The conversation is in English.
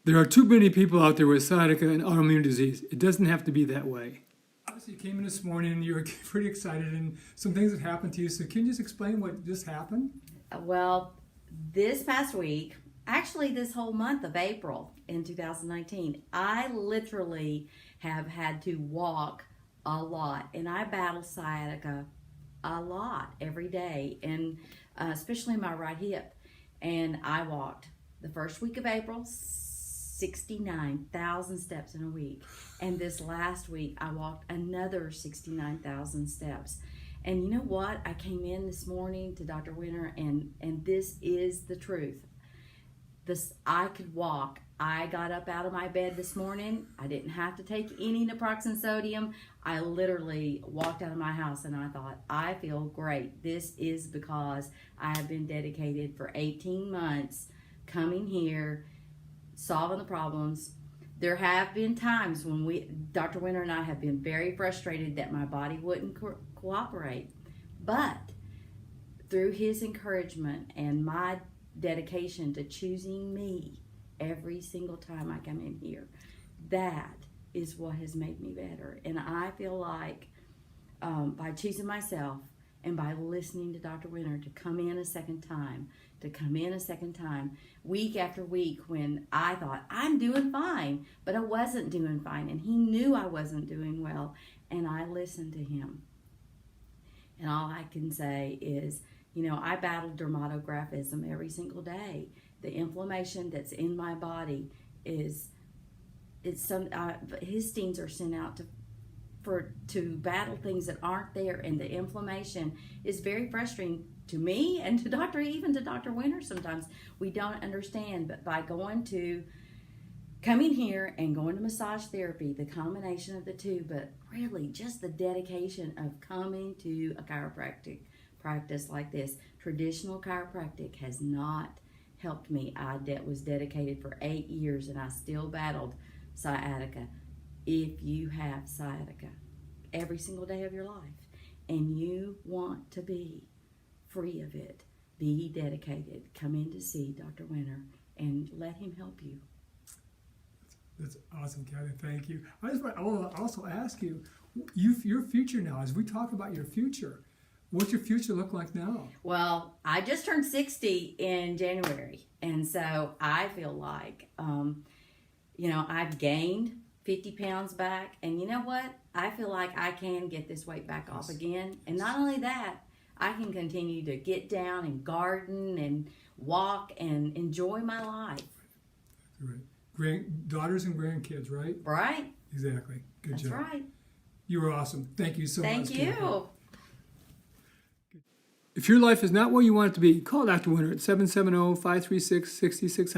There are too many people out there with sciatica and autoimmune disease. It doesn't have to be that way. Obviously, you came in this morning and you were pretty excited, and some things have happened to you. So can you just explain what just happened? Well, this past week, actually this whole month of April in 2019, I literally have had to walk a lot, and I battle sciatica a lot every day, and especially my right hip. And I walked the first week of April 69,000 steps in a week, and this last week I walked another 69,000 steps. And you know what? I came in this morning to Dr. Winter, and this is the truth. I could walk. I got up out of my bed this morning. I didn't have to take any naproxen sodium. I literally walked out of my house and I thought, I feel great. This is because I have been dedicated for 18 months coming here, solving the problems. There have been times when Dr. Winter and I have been very frustrated that my body wouldn't cooperate. But through his encouragement and my dedication to choosing me every single time I come in here, that is what has made me better. And I feel like by choosing myself and by listening to Dr. Winter to come in a second time, week after week, when I thought I'm doing fine, but I wasn't doing fine, and he knew I wasn't doing well, and I listened to him. And all I can say is, I battle dermatographism every single day. The inflammation that's in my body histines are sent out to battle things that aren't there, and the inflammation is very frustrating to me and to even to Dr. Winter. Sometimes we don't understand, but by coming here and going to massage therapy, the combination of the two, but really just the dedication of coming to a chiropractic practice like this. Traditional chiropractic has not helped me. I was dedicated for 8 years, and I still battled sciatica. If you have sciatica every single day of your life and you want to be free of it, be dedicated. Come in to see Dr. Winter and let him help you. That's awesome, Kathy. Thank you. I want to also ask you, your future now, as we talk about your future, what's your future look like now? Well, I just turned 60 in January, and so I feel like, I've gained 50 pounds back, and you know what? I feel like I can get this weight back off again, and not only that, I can continue to get down and garden and walk and enjoy my life. Right. Daughters and grandkids, right? Right. Exactly. Good job. That's right. You were awesome. Thank you so much. Thank you. Kathy. If your life is not where you want it to be, call Dr. Winter at 770-536-6600.